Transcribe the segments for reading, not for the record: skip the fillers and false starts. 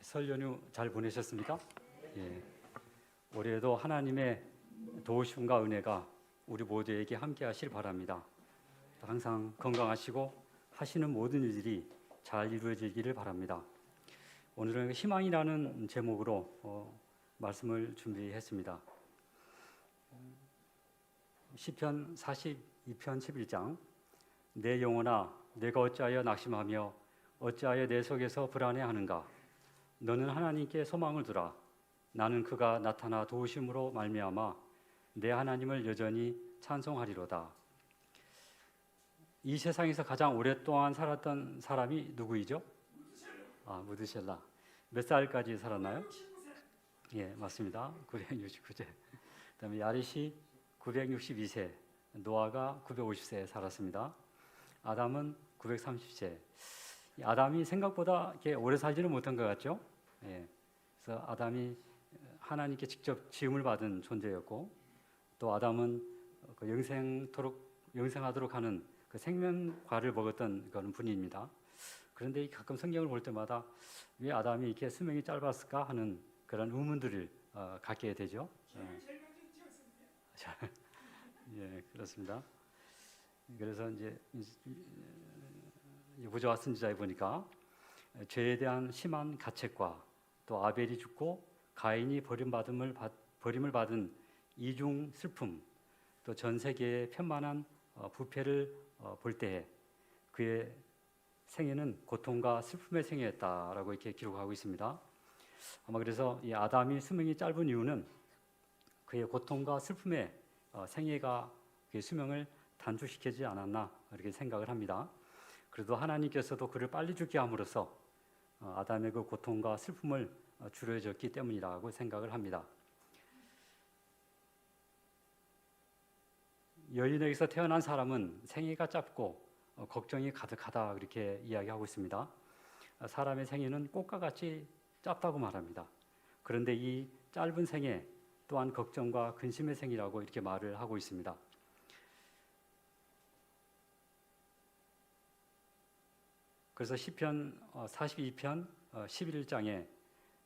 설 연휴 잘 보내셨습니까? 예. 올해도 하나님의 도우심과 은혜가 우리 모두에게 함께하실 바랍니다. 항상 건강하시고 하시는 모든 일들이 잘 이루어지기를 바랍니다. 오늘은 희망이라는 제목으로 말씀을 준비했습니다. 시편 42편 11장 내 영혼아 내가 어찌하여 낙심하며 어찌하여 내 속에서 불안해하는가 너는 하나님께 소망을 두라 나는 그가 나타나 도우심으로 말미암아 내 하나님을 여전히 찬송하리로다. 이 세상에서 가장 오랫동안 살았던 사람이 누구이죠? 무드셀라. 몇 살까지 살았나요? 예, 맞습니다. 969세. 그다음에 야렛이 962세, 노아가 950세 살았습니다. 아담은 930세. 아담이 생각보다 이렇게 오래 살지는 못한 것 같죠? 예. 그래서 아담이 하나님께 직접 지음을 받은 존재였고, 또 아담은 그 영생하도록 하는 그 생명과를 먹었던 그런 분입니다. 그런데 가끔 성경을 볼 때마다 왜 아담이 이렇게 수명이 짧았을까 하는 그런 의문들을 갖게 되죠. 예, 그렇습니다. 그래서 이제 부조와 선지자에 보니까 죄에 대한 심한 가책과 또 아벨이 죽고 가인이 버림을 받은 이중 슬픔, 또 전 세계의 편만한 부패를 볼 때에 그의 생애는 고통과 슬픔의 생애였다라고 이렇게 기록하고 있습니다. 아마 그래서 이 아담이 수명이 짧은 이유는 그의 고통과 슬픔의 생애가 그의 수명을 단축시키지 않았나 이렇게 생각을 합니다. 그래도 하나님께서도 그를 빨리 죽게 함으로써 아담의 그 고통과 슬픔을 줄여줬기 때문이라고 생각을 합니다. 여인에게서 태어난 사람은 생애가 짧고 걱정이 가득하다 그렇게 이야기하고 있습니다. 사람의 생애는 꽃과 같이 짧다고 말합니다. 그런데 이 짧은 생애 또한 걱정과 근심의 생이라고 이렇게 말을 하고 있습니다. 그래서 시편 42편 11장에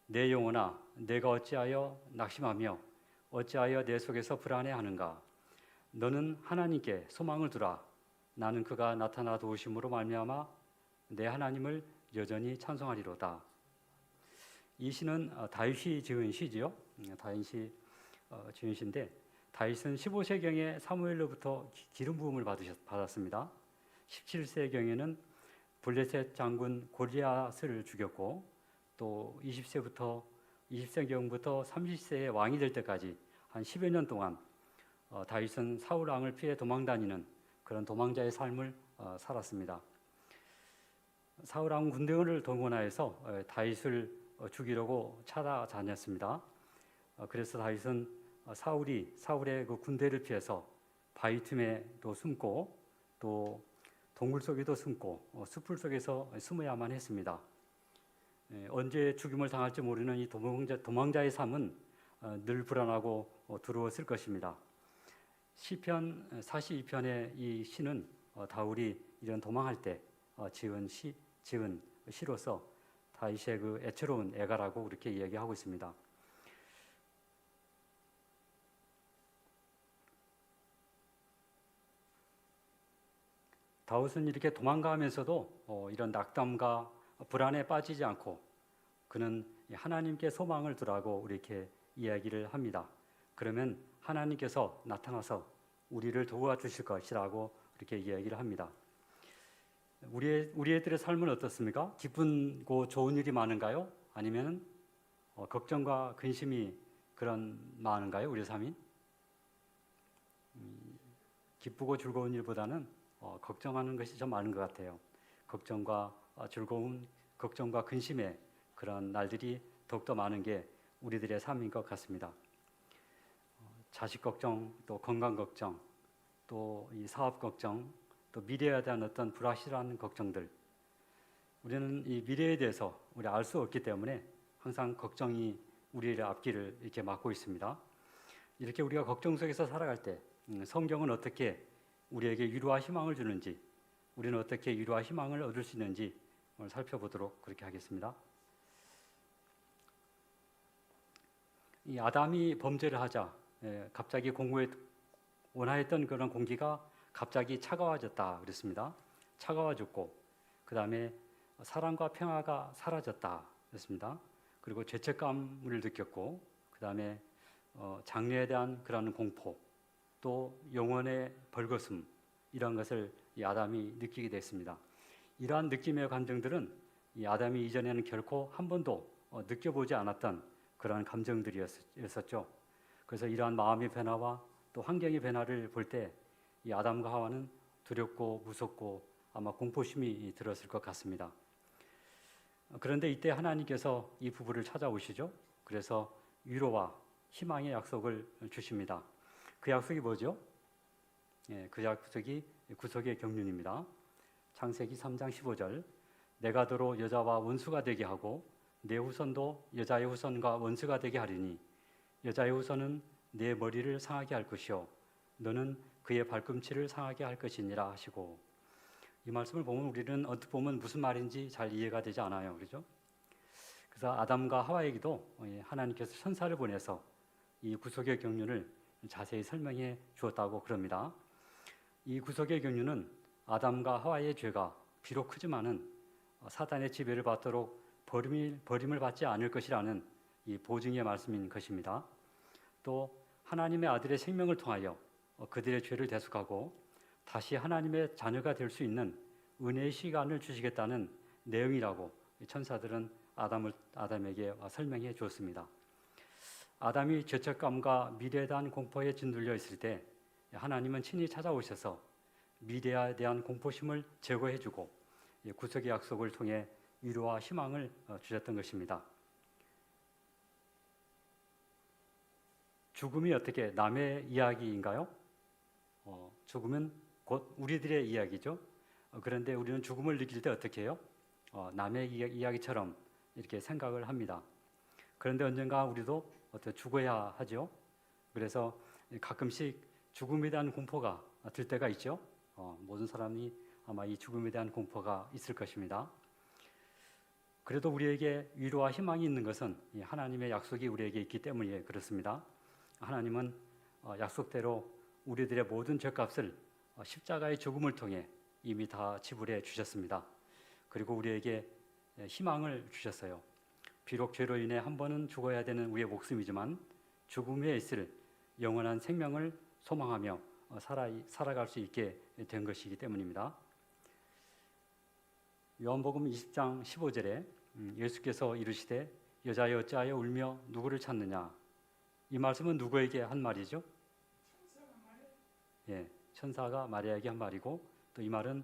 내 영혼아 내가 어찌하여 낙심하며 어찌하여 내 속에서 불안해하는가 너는 하나님께 소망을 두라 나는 그가 나타나 도우심으로 말미암아 내 하나님을 여전히 찬송하리로다. 이 시는 다윗이 지은 시지요. 다윗이 지은 시인데 다윗은 15세경에 사무엘로부터 기름 부음을 받았습니다. 17세경에는 블레셋 장군 골리앗을 죽였고 또 20세경부터 30세의 왕이 될 때까지 한 10여 년 동안 다윗은 사울 왕을 피해 도망다니는 그런 도망자의 삶을 살았습니다. 사울 왕 군대원을 동원하여서 다윗을 죽이려고 찾아다녔습니다. 그래서 다윗은 사울의 그 군대를 피해서 바위 틈에도 숨고 또 동굴 속에도 숨고 숲풀 속에서 숨어야만 했습니다. 언제 죽임을 당할지 모르는 이 도망자의 삶은 늘 불안하고 두려웠을 것입니다. 시편 42편의 이 시는 다윗이 이런 도망할 때 지은 시로서 다윗의 그 애처로운 애가라고 그렇게 이야기하고 있습니다. 다윗은 이렇게 도망가면서도 이런 낙담과 불안에 빠지지 않고 그는 하나님께 소망을 두라고 이렇게 이야기를 합니다. 그러면 하나님께서 나타나서 우리를 도와주실 것이라고 이렇게 이야기를 합니다. 우리들의 삶은 어떻습니까? 기쁘고 좋은 일이 많은가요? 아니면 걱정과 근심이 많은가요? 우리 삶이? 기쁘고 즐거운 일보다는 걱정하는 것이 좀 많은 것 같아요. 걱정과 즐거움, 걱정과 근심의 그런 날들이 더욱더 많은 게 우리들의 삶인 것 같습니다. 자식 걱정, 또 건강 걱정, 또 이 사업 걱정, 또 미래에 대한 어떤 불확실한 걱정들. 우리는 이 미래에 대해서 우리 알 수 없기 때문에 항상 걱정이 우리의 앞길을 이렇게 막고 있습니다. 이렇게 우리가 걱정 속에서 살아갈 때 성경은 어떻게 우리에게 위로와 희망을 주는지, 우리는 어떻게 위로와 희망을 얻을 수 있는지 오늘 살펴보도록 그렇게 하겠습니다. 이 아담이 범죄를 하자 갑자기 공고에 원하였던 그런 공기가 갑자기 차가워졌다 그랬습니다. 차가워졌고 그 다음에 사랑과 평화가 사라졌다 그랬습니다. 그리고 죄책감을 느꼈고 그 다음에 장래에 대한 그런 공포 또 영혼의 벌거슴 이런 것을 이 아담이 느끼게 됐습니다. 이러한 느낌의 감정들은 이 아담이 이전에는 결코 한 번도 느껴보지 않았던 그러한 감정들이었었죠. 그래서 이러한 마음의 변화와 또 환경의 변화를 볼 때 이 아담과 하와는 두렵고 무섭고 아마 공포심이 들었을 것 같습니다. 그런데 이때 하나님께서 이 부부를 찾아오시죠. 그래서 위로와 희망의 약속을 주십니다. 그 약속이 뭐죠? 그 약속이 구속의 경륜입니다. 창세기 3장 15절 내가 너로 여자와 원수가 되게 하고 내 후손도 여자의 후손과 원수가 되게 하리니 여자의 후손은 내 머리를 상하게 할 것이요 너는 그의 발꿈치를 상하게 할 것이니라 하시고 이 말씀을 보면 우리는 언뜻 보면 무슨 말인지 잘 이해가 되지 않아요. 그렇죠? 그래서 아담과 하와에게도 하나님께서 천사를 보내서 이 구속의 경륜을 자세히 설명해 주었다고 그럽니다. 이 구속의 경륜은 아담과 하와의 죄가 비록 크지만은 사단의 지배를 받도록 버림을 받지 않을 것이라는 이 보증의 말씀인 것입니다. 또 하나님의 아들의 생명을 통하여 그들의 죄를 대속하고 다시 하나님의 자녀가 될 수 있는 은혜의 시간을 주시겠다는 내용이라고 천사들은 아담에게 설명해 주었습니다. 아담이 죄책감과 미래에 대한 공포에 짓눌려 있을 때 하나님은 친히 찾아오셔서 미래에 대한 공포심을 제거해 주고 구속의 약속을 통해 위로와 희망을 주셨던 것입니다. 죽음이 어떻게 남의 이야기인가요? 죽음은 곧 우리들의 이야기죠. 그런데 우리는 죽음을 느낄 때 어떻게 해요? 남의 이야기처럼 이렇게 생각을 합니다. 그런데 언젠가 우리도 죽어야 하죠. 그래서 가끔씩 죽음에 대한 공포가 들 때가 있죠. 모든 사람이 아마 이 죽음에 대한 공포가 있을 것입니다. 그래도 우리에게 위로와 희망이 있는 것은 하나님의 약속이 우리에게 있기 때문에 그렇습니다. 하나님은 약속대로 우리들의 모든 죄값을 십자가의 죽음을 통해 이미 다 지불해 주셨습니다. 그리고 우리에게 희망을 주셨어요. 비록 죄로 인해 한 번은 죽어야 되는 우리의 목숨이지만 죽음 후에 있을 영원한 생명을 소망하며 살아갈 수 있게 된 것이기 때문입니다. 요한복음 20장 15절에 예수께서 이르시되 여자여 어찌하여 울며 누구를 찾느냐 이 말씀은 누구에게 한 말이죠? 천사가 마리아에게 한 말이고 또 이 말은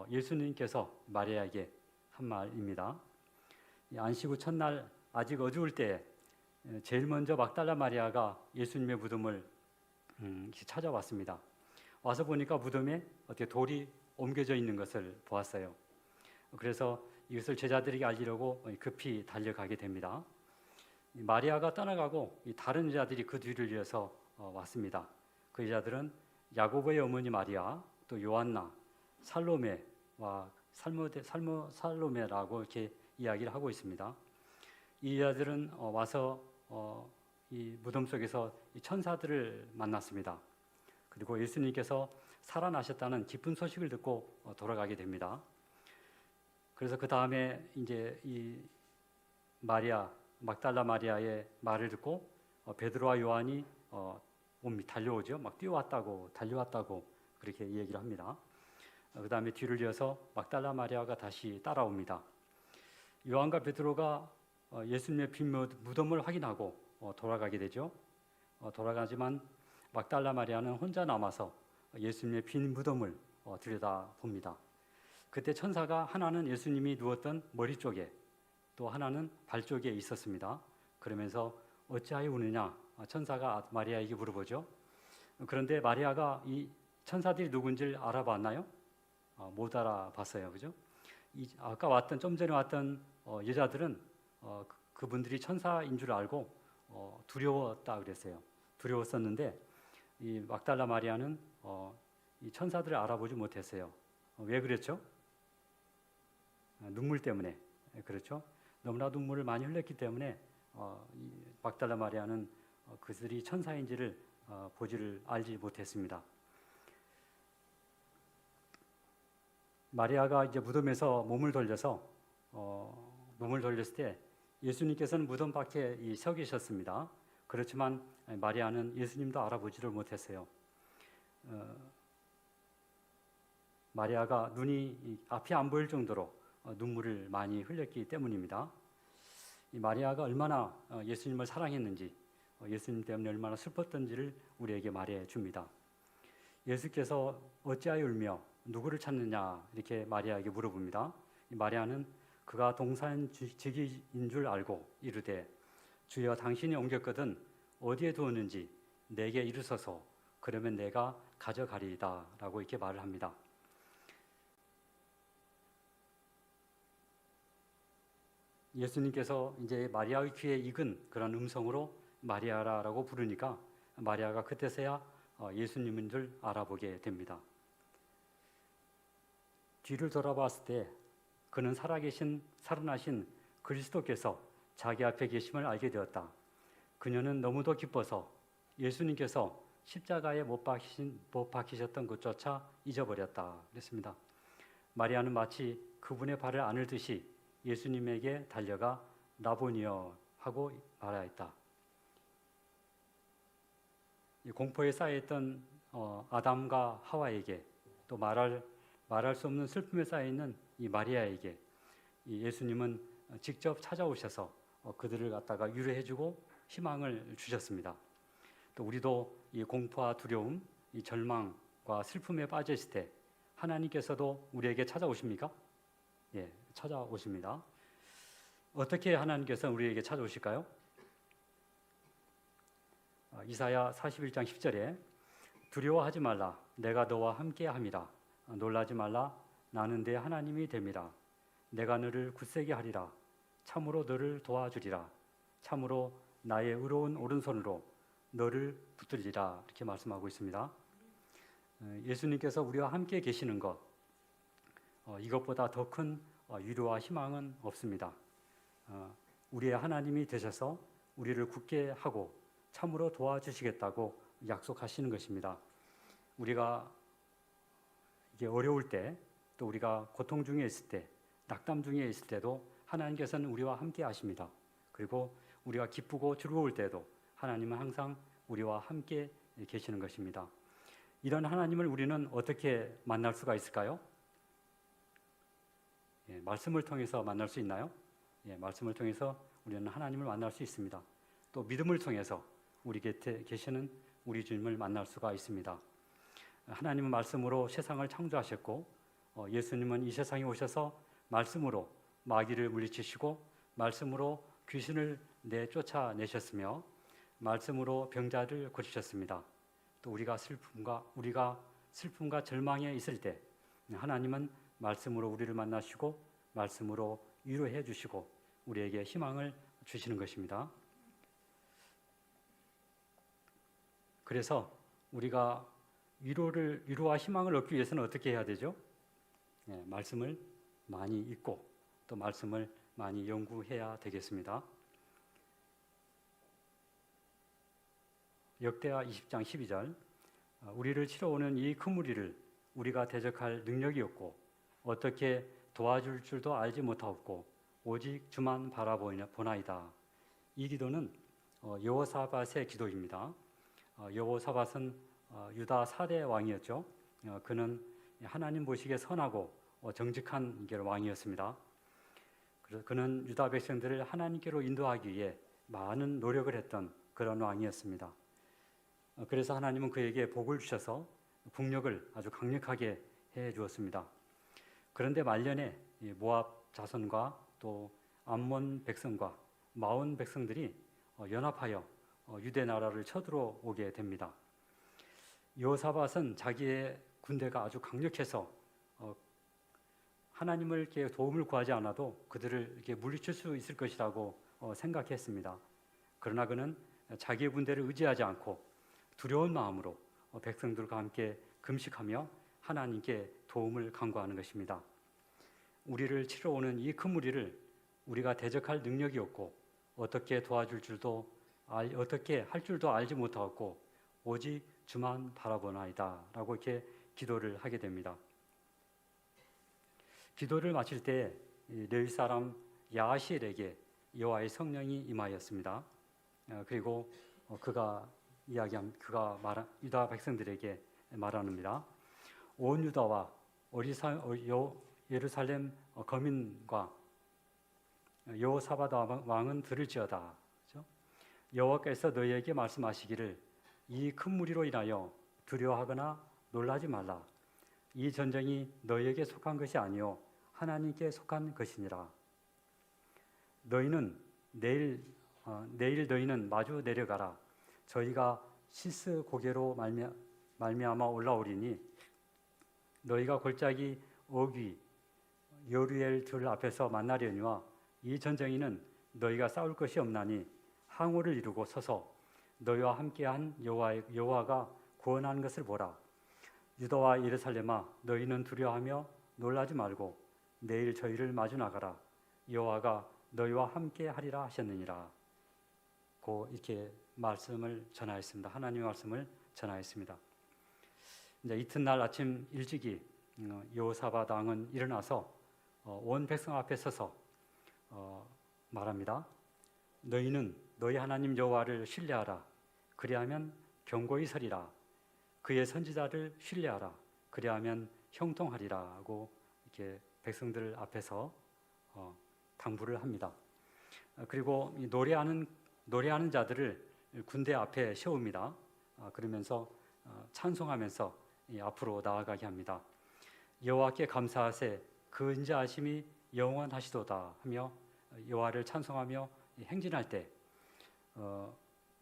예수님께서 마리아에게 한 말입니다. 안식 후 첫날 아직 어두울 때 제일 먼저 막달라 마리아가 예수님의 무덤을 찾아왔습니다. 와서 보니까 무덤에 어떻게 돌이 옮겨져 있는 것을 보았어요. 그래서 이것을 제자들에게 알리려고 급히 달려가게 됩니다. 마리아가 떠나가고 다른 여자들이 그 뒤를 이어서 왔습니다. 그 여자들은 야고보의 어머니 마리아, 또 요한나, 살로메와 살로메라고 이렇게 이야기를 하고 있습니다. 이 여자들은 와서 이 무덤 속에서 이 천사들을 만났습니다. 그리고 예수님께서 살아나셨다는 기쁜 소식을 듣고 돌아가게 됩니다. 그래서 그 다음에 이제 이 막달라 마리아의 말을 듣고 베드로와 요한이 달려오죠. 막 달려왔다고 그렇게 얘기를 합니다. 그 다음에 뒤를 이어서 막달라 마리아가 다시 따라옵니다. 요한과 베드로가 예수님의 빈 무덤을 확인하고 돌아가게 되죠. 돌아가지만 막달라 마리아는 혼자 남아서 예수님의 빈 무덤을 들여다봅니다. 그때 천사가 하나는 예수님이 누웠던 머리 쪽에 또 하나는 발 쪽에 있었습니다. 그러면서 어찌하여 우느냐 천사가 마리아에게 물어보죠. 그런데 마리아가 이 천사들이 누군지를 알아봤나요? 못 알아봤어요. 그죠? 아까 좀 전에 왔던 여자들은 그분들이 천사인 줄 알고 두려웠다 그랬어요. 두려웠었는데 이 막달라 마리아는 이 천사들을 알아보지 못했어요. 왜 그랬죠? 눈물 때문에 그렇죠. 너무나 눈물을 많이 흘렸기 때문에 이 막달라 마리아는 그들이 천사인지를 보지를 알지 못했습니다. 마리아가 이제 무덤에서 몸을 돌렸을 때 예수님께서는 무덤 밖에 서 계셨습니다. 그렇지만 마리아는 예수님도 알아보지를 못했어요. 마리아가 눈이 앞이 안 보일 정도로 눈물을 많이 흘렸기 때문입니다. 이 마리아가 얼마나 예수님을 사랑했는지, 예수님 때문에 얼마나 슬펐던지를 우리에게 말해 줍니다. 예수께서 어찌하여 울며 누구를 찾느냐 이렇게 마리아에게 물어봅니다. 이 마리아는 그가 동산지기인 줄 알고 이르되 주여 당신이 옮겼거든 어디에 두었는지 내게 이르소서 그러면 내가 가져가리이다 라고 이렇게 말을 합니다. 예수님께서 이제 마리아의 귀에 익은 그런 음성으로 마리아라고 부르니까 마리아가 그때서야 예수님인 줄 알아보게 됩니다. 뒤를 돌아봤을 때 그는 살아나신 그리스도께서 자기 앞에 계심을 알게 되었다. 그녀는 너무도 기뻐서 예수님께서 십자가에 못 박히셨던 것조차 잊어버렸다. 그랬습니다. 마리아는 마치 그분의 발을 안을듯이 예수님에게 달려가 라보니여 하고 말하였다. 공포에 쌓여있던 아담과 하와에게 또 말할 수 없는 슬픔에 쌓여있는 이 마리아에게 이 예수님은 직접 찾아오셔서 그들을 갖다가 위로해주고 희망을 주셨습니다. 또 우리도 이 공포와 두려움, 이 절망과 슬픔에 빠져 있을 때 하나님께서도 우리에게 찾아오십니까? 예, 찾아오십니다. 어떻게 하나님께서 우리에게 찾아오실까요? 이사야 41장 10절에 두려워하지 말라 내가 너와 함께함이라 놀라지 말라 나는 네 하나님이 됨이라 내가 너를 굳세게 하리라 참으로 너를 도와주리라 참으로 나의 의로운 오른손으로 너를 붙들리라 이렇게 말씀하고 있습니다. 예수님께서 우리와 함께 계시는 것 이것보다 더 큰 위로와 희망은 없습니다. 우리의 하나님이 되셔서 우리를 굳게 하고 참으로 도와주시겠다고 약속하시는 것입니다. 우리가 이게 어려울 때, 또 우리가 고통 중에 있을 때, 낙담 중에 있을 때도 하나님께서는 우리와 함께 하십니다. 그리고 우리가 기쁘고 즐거울 때도 하나님은 항상 우리와 함께 계시는 것입니다. 이런 하나님을 우리는 어떻게 만날 수가 있을까요? 예, 말씀을 통해서 만날 수 있나요? 예, 말씀을 통해서 우리는 하나님을 만날 수 있습니다. 또 믿음을 통해서 우리 곁에 계시는 우리 주님을 만날 수가 있습니다. 하나님은 말씀으로 세상을 창조하셨고 예수님은 이 세상에 오셔서 말씀으로 마귀를 물리치시고 말씀으로 귀신을 쫓아내셨으며 말씀으로 병자를 고치셨습니다. 또 우리가 슬픔과 절망에 있을 때 하나님은 말씀으로 우리를 만나시고 말씀으로 위로해 주시고 우리에게 희망을 주시는 것입니다. 그래서 우리가 위로와 희망을 얻기 위해서는 어떻게 해야 되죠? 네, 말씀을 많이 읽고 또 말씀을 많이 연구해야 되겠습니다. 역대하 20장 12절 우리를 치러오는 이 큰 무리를 우리가 대적할 능력이 없고 어떻게 도와줄 줄도 알지 못하옵고 오직 주만 바라보나이다. 이 기도는 여호사밧의 기도입니다. 여호사밧은 유다 4대 왕이었죠. 그는 하나님 보시기에 선하고 정직한 왕이었습니다. 그래서 그는 유다 백성들을 하나님께로 인도하기 위해 많은 노력을 했던 그런 왕이었습니다. 그래서 하나님은 그에게 복을 주셔서 국력을 아주 강력하게 해 주었습니다. 그런데 말년에 모압 자손과 또 암몬 백성과 마온 백성들이 연합하여 유대 나라를 쳐들어오게 됩니다. 여호사밧은 자기의 군대가 아주 강력해서 하나님을 이렇게 도움을 구하지 않아도 그들을 이렇게 물리칠 수 있을 것이라고 생각했습니다. 그러나 그는 자기의 군대를 의지하지 않고 두려운 마음으로 백성들과 함께 금식하며 하나님께 도움을 간구하는 것입니다. 우리를 치러 오는 이 큰 무리를 우리가 대적할 능력이 없고 어떻게 도와줄 줄도 어떻게 할 줄도 알지 못하고 오직 주만 바라보나이다라고 이렇게 기도를 하게 됩니다. 기도를 마칠 때 레위 사람 야하시엘에게 여호와의 성령이 임하였습니다. 그리고 그가 유다 백성들에게 말합니다. 온 유다와 예루살렘 거민과 여호사밧 왕은 들을지어다. 그렇죠? 여호와께서 너희에게 말씀하시기를 이 큰 무리로 인하여 두려워하거나 놀라지 말라. 이 전쟁이 너희에게 속한 것이 아니요 하나님께 속한 것이니라. 너희는 내일 너희는 마주 내려가라. 저희가 시스 고개로 말미암아 올라오리니 너희가 골짜기 어귀 여루엘 들 앞에서 만나려니와 이 전쟁에는 너희가 싸울 것이 없나니 항우를 이루고 서서 너희와 함께한 여호와가 구원하는 것을 보라. 유다와 예루살렘아 너희는 두려워하며 놀라지 말고 내일 저희를 마주 나가라. 여호와가 너희와 함께 하리라 하셨느니라. 고 이렇게 말씀을 전하였습니다. 하나님의 말씀을 전하였습니다. 이제 이튿날 아침 일찍이 여호사밧 왕은 일어나서 온 백성 앞에 서서 말합니다. 너희는 너희 하나님 여호와를 신뢰하라. 그리하면 견고히 서리라. 그의 선지자를 신뢰하라. 그리하면 형통하리라. 하고 이렇게 백성들 앞에서 당부를 합니다. 그리고 노래하는 자들을 군대 앞에 세웁니다. 그러면서 찬송하면서 앞으로 나아가게 합니다. 여호와께 감사하세 그 인자하심이 영원하시도다 하며 여호와를 찬송하며 행진할 때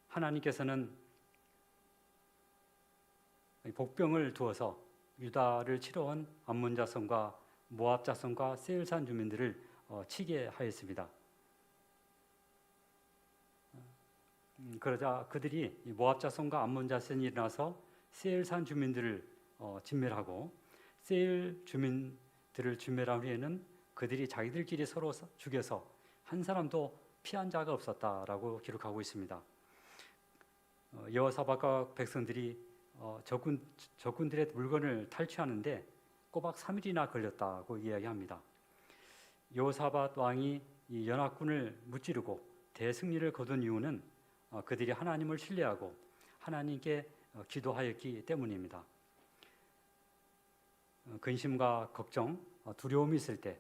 하나님께서는 복병을 두어서 유다를 치러온 암몬 자손과 모압 자손과 세일산 주민들을 치게 하였습니다. 그러자 그들이 모압 자손과 암몬 자손이 일어나서 세일산 주민들을 진멸하고 세일 주민들을 진멸한 후에는 그들이 자기들끼리 서로 죽여서 한 사람도 피한 자가 없었다라고 기록하고 있습니다. 여호사밧과 백성들이 적군들의 물건을 탈취하는데 꼬박 3일이나 걸렸다고 이야기합니다. 여호사밧 왕이 이 연합군을 무찌르고 대승리를 거둔 이유는 그들이 하나님을 신뢰하고 하나님께 기도하였기 때문입니다. 근심과 걱정, 두려움이 있을 때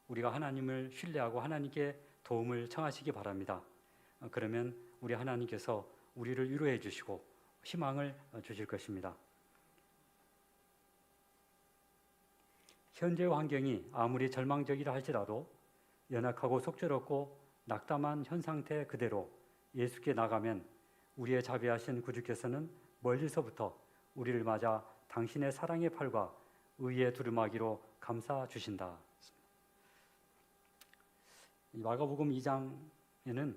우리가 하나님을 신뢰하고 하나님께 도움을 청하시기 바랍니다. 그러면 우리 하나님께서 우리를 위로해 주시고 희망을 주실 것입니다. 현재 환경이 아무리 절망적이라 할지라도 연약하고 속죄롭고 낙담한 현 상태 그대로 예수께 나가면 우리의 자비하신 구주께서는 멀리서부터 우리를 맞아 당신의 사랑의 팔과 의의 두루마기로 감싸 주신다. 마가복음 2장에는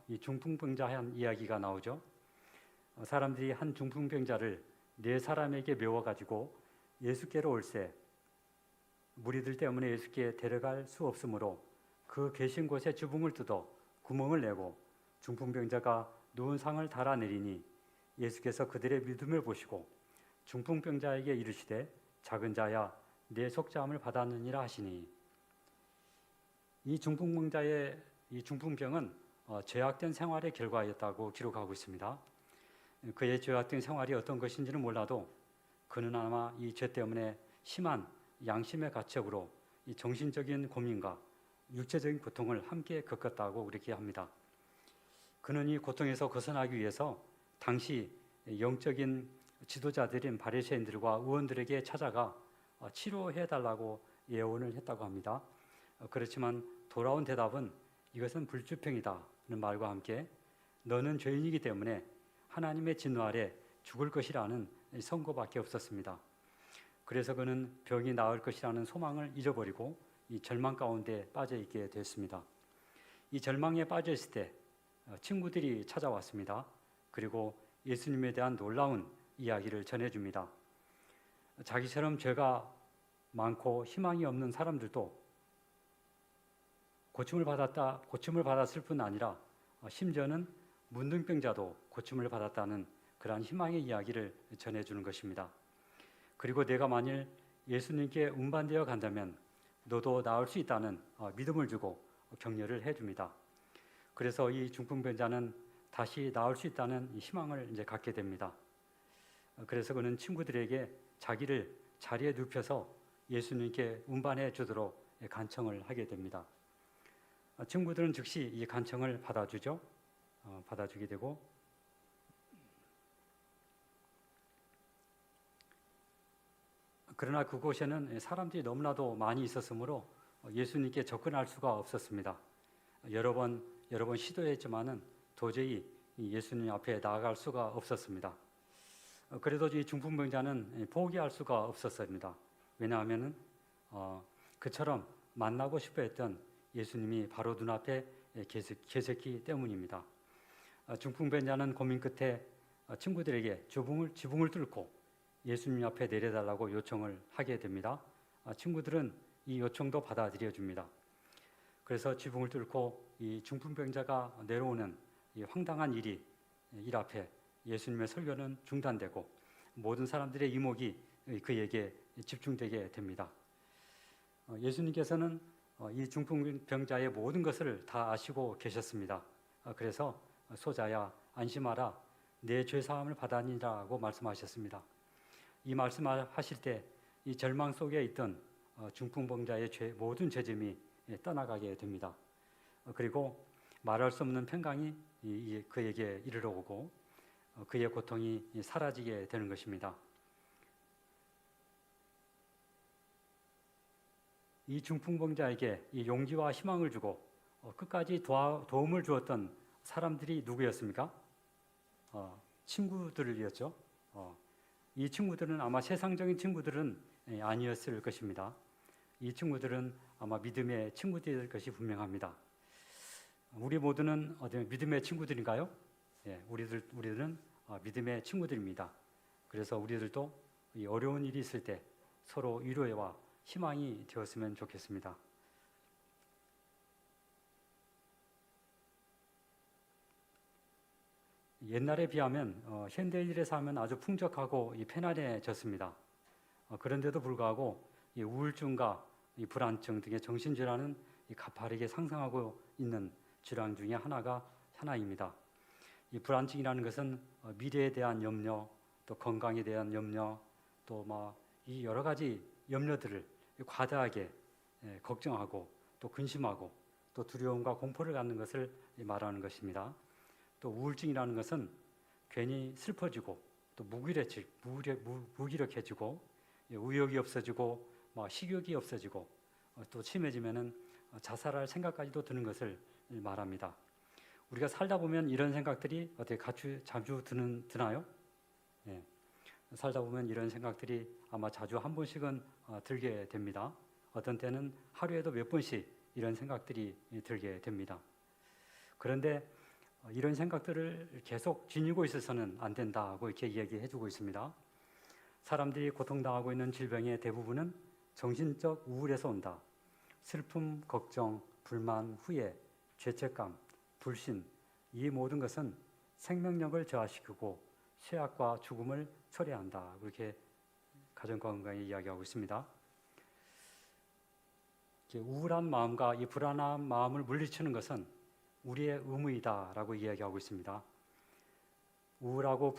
이 중풍병자 한 이야기가 나오죠. 사람들이 한 중풍병자를 4사람에게 메워가지고 예수께로 올세 무리들 때문에 예수께 데려갈 수 없으므로 그 계신 곳에 주붕을 뜯어 구멍을 내고 중풍병자가 누운 상을 달아내리니 예수께서 그들의 믿음을 보시고 중풍병자에게 이르시되 작은 자야 내 속죄함을 받았느니라 하시니 이 중풍병자의 이 중풍병은 죄악된 생활의 결과였다고 기록하고 있습니다. 그의 죄악된 생활이 어떤 것인지는 몰라도 그는 아마 이 죄 때문에 심한 양심의 가책으로 이 정신적인 고민과 육체적인 고통을 함께 겪었다고 그렇게 합니다. 그는 이 고통에서 벗어나기 위해서 당시 영적인 지도자들인 바리새인들과 의원들에게 찾아가 치료해달라고 예언을 했다고 합니다. 그렇지만 돌아온 대답은 이것은 불주병이다는 말과 함께 너는 죄인이기 때문에 하나님의 진노 아래 죽을 것이라는 선고밖에 없었습니다. 그래서 그는 병이 나을 것이라는 소망을 잊어버리고 이 절망 가운데 빠져 있게 됐습니다. 이 절망에 빠져 있을 때 친구들이 찾아왔습니다. 그리고 예수님에 대한 놀라운 이야기를 전해줍니다. 자기처럼 죄가 많고 희망이 없는 사람들도 고침을 받았을 뿐 아니라 심지어는 문둥병자도 고침을 받았다는 그러한 희망의 이야기를 전해주는 것입니다. 그리고 내가 만일 예수님께 운반되어 간다면 너도 나을 수 있다는 믿음을 주고 격려를 해줍니다. 그래서 이 중풍병자는 다시 나을 수 있다는 희망을 이제 갖게 됩니다. 그래서 그는 친구들에게 자기를 자리에 눕혀서 예수님께 운반해 주도록 간청을 하게 됩니다. 친구들은 즉시 이 간청을 받아주죠. 받아주게 되고, 그러나 그곳에는 사람들이 너무나도 많이 있었으므로 예수님께 접근할 수가 없었습니다. 여러 번 시도했지만은 도저히 예수님 앞에 나아갈 수가 없었습니다. 그래도 이 중풍병자는 포기할 수가 없었습니다. 왜냐하면은 그처럼 만나고 싶어했던 예수님이 바로 눈앞에 계셨기 때문입니다. 중풍병자는 고민 끝에 친구들에게 지붕을 뚫고 예수님 앞에 내려달라고 요청을 하게 됩니다. 친구들은 이 요청도 받아들여 줍니다. 그래서 지붕을 뚫고 이 중풍병자가 내려오는 이 황당한 일 앞에 예수님의 설교는 중단되고 모든 사람들의 이목이 그에게 집중되게 됩니다. 예수님께서는 이 중풍병자의 모든 것을 다 아시고 계셨습니다. 그래서 소자야 안심하라 내 죄 사함을 받았니라고 말씀하셨습니다. 이 말씀하실 때 이 절망 속에 있던 중풍병자의 모든 죄짐이 떠나가게 됩니다. 그리고 말할 수 없는 평강이 그에게 이르러 오고 그의 고통이 사라지게 되는 것입니다. 이 중풍병자에게 이 용기와 희망을 주고 끝까지 도움을 주었던 사람들이 누구였습니까? 친구들이었죠. 이 친구들은 아마 세상적인 친구들은 아니었을 것입니다. 이 친구들은 아마 믿음의 친구들일 것이 분명합니다. 우리 모두는 믿음의 친구들인가요? 예, 우리들은 믿음의 친구들입니다. 그래서 우리들도 이 어려운 일이 있을 때 서로 위로와 희망이 되었으면 좋겠습니다. 옛날에 비하면 현대인들의 삶은 아주 풍족하고 편안해졌습니다. 그런데도 불구하고 이 우울증과 이 불안증 등의 정신질환은 가파르게 상승하고 있는 질환 중에 하나입니다. 이 불안증이라는 것은 미래에 대한 염려, 또 건강에 대한 염려, 또 이 여러 가지 염려들을 과다하게 걱정하고 또 근심하고 또 두려움과 공포를 갖는 것을 말하는 것입니다. 또 우울증이라는 것은 괜히 슬퍼지고 또 무기력해지고 의욕이 없어지고 식욕이 없어지고 또 심해지면은 자살할 생각까지도 드는 것을 말합니다. 우리가 살다 보면 이런 생각들이 자주 드나요? 예. 살다 보면 이런 생각들이 아마 자주 한 번씩은 들게 됩니다. 어떤 때는 하루에도 몇 번씩 이런 생각들이 들게 됩니다. 그런데 이런 생각들을 계속 지니고 있어서는 안 된다고 이렇게 이야기해주고 있습니다. 사람들이 고통당하고 있는 질병의 대부분은 정신적 우울에서 온다. 슬픔, 걱정, 불만, 후회, 죄책감, 불신, 이 모든 것은 생명력을 저하시키고 쇠약과 죽음을 초래한다. 그렇게 가정건강에 이야기하고 있습니다. 우울한 마음과 이 불안한 마음을 물리치는 것은 우리의 의무이다라고 이야기하고 있습니다. 우울하고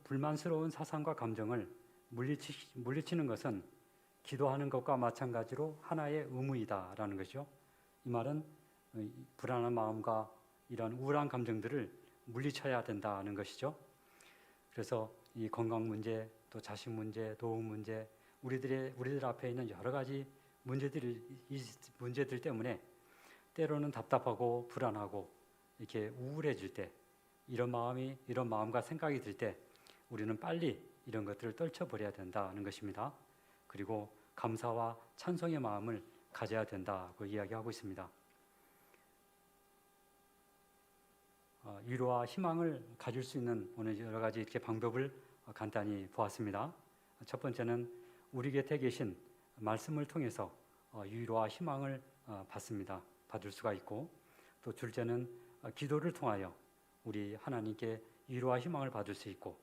불만스러운 사상과 감정을 물리치는 것은 기도하는 것과 마찬가지로 하나의 의무이다라는 것이죠. 이 말은 불안한 마음과 이런 우울한 감정들을 물리쳐야 된다는 것이죠. 그래서 이 건강 문제, 또 자식 문제, 노후 문제, 우리들 앞에 있는 여러 가지 문제들 때문에 때로는 답답하고 불안하고 이렇게 우울해질 때 이런 마음과 생각이 들 때 우리는 빨리 이런 것들을 떨쳐버려야 된다는 것입니다. 그리고 감사와 찬송의 마음을 가져야 된다고 이야기하고 있습니다. 위로와 희망을 가질 수 있는 오늘 여러 가지 이렇게 방법을 간단히 보았습니다. 첫 번째는 우리 곁에 계신 말씀을 통해서 위로와 희망을 받을 수가 있고, 또 둘째는 기도를 통하여 우리 하나님께 위로와 희망을 받을 수 있고,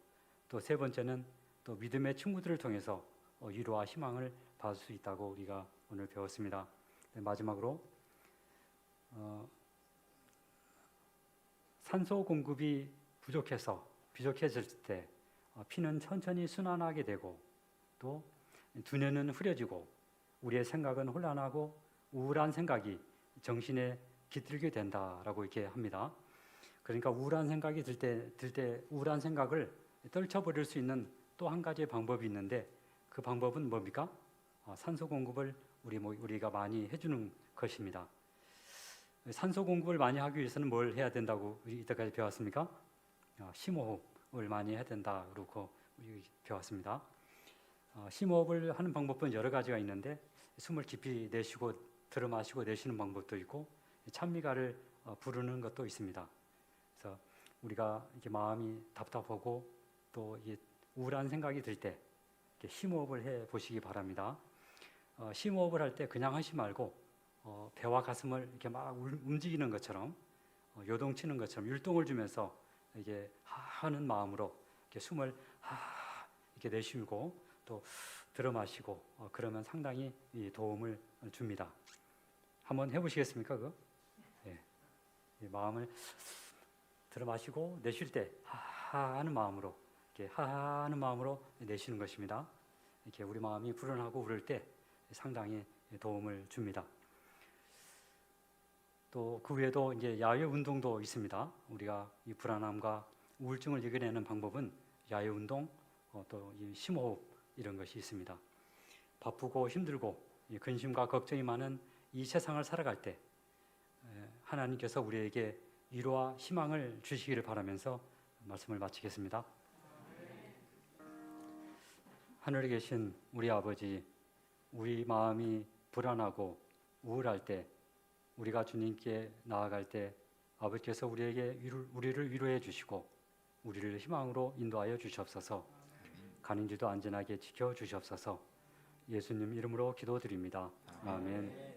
또 세 번째는 또 믿음의 친구들을 통해서 위로와 희망을 받을 수 있다고 우리가 오늘 배웠습니다. 마지막으로 산소 공급이 부족해질 때 피는 천천히 순환하게 되고, 또 두뇌는 흐려지고 우리의 생각은 혼란하고 우울한 생각이 정신에 깃들게 된다라고 이렇게 합니다. 그러니까 우울한 생각이 들 때 우울한 생각을 떨쳐버릴 수 있는 또 한 가지의 방법이 있는데, 그 방법은 뭡니까? 산소 공급을 우리가 많이 해주는 것입니다. 산소 공급을 많이 하기 위해서는 뭘 해야 된다고 이때까지 배웠습니까? 심호흡을 많이 해야 된다고 배웠습니다. 심호흡을 하는 방법은 여러 가지가 있는데, 숨을 깊이 내쉬고 들어 마시고 내쉬는 방법도 있고, 찬미가를 부르는 것도 있습니다. 그래서 우리가 이렇게 마음이 답답하고 또 이게 우울한 생각이 들 때 심호흡을 해 보시기 바랍니다. 심호흡을 할 때 그냥 하지 말고 배와 가슴을 이렇게 막 움직이는 것처럼, 요동치는 것처럼 율동을 주면서 이게 하는 마음으로 이렇게 숨을 이렇게 내쉬고 또 들어 마시고, 그러면 상당히 도움을 줍니다. 한번 해보시겠습니까? 그거? 예. 마음을 들어 마시고 내쉴 때 하는 마음으로, 이렇게 하는 마음으로 내쉬는 것입니다. 이렇게 우리 마음이 불안하고 그럴 때 상당히 도움을 줍니다. 또 그 외에도 이제 야외 운동도 있습니다. 우리가 이 불안함과 우울증을 이겨내는 방법은 야외 운동, 또 이 심호흡, 이런 것이 있습니다. 바쁘고 힘들고 근심과 걱정이 많은 이 세상을 살아갈 때 하나님께서 우리에게 위로와 희망을 주시기를 바라면서 말씀을 마치겠습니다. 하늘에 계신 우리 아버지, 우리 마음이 불안하고 우울할 때, 우리가 주님께 나아갈 때 아버지께서 우리를 위로해 주시고 우리를 희망으로 인도하여 주시옵소서. 가는 길도 안전하게 지켜 주시옵소서. 예수님 이름으로 기도드립니다. 아멘.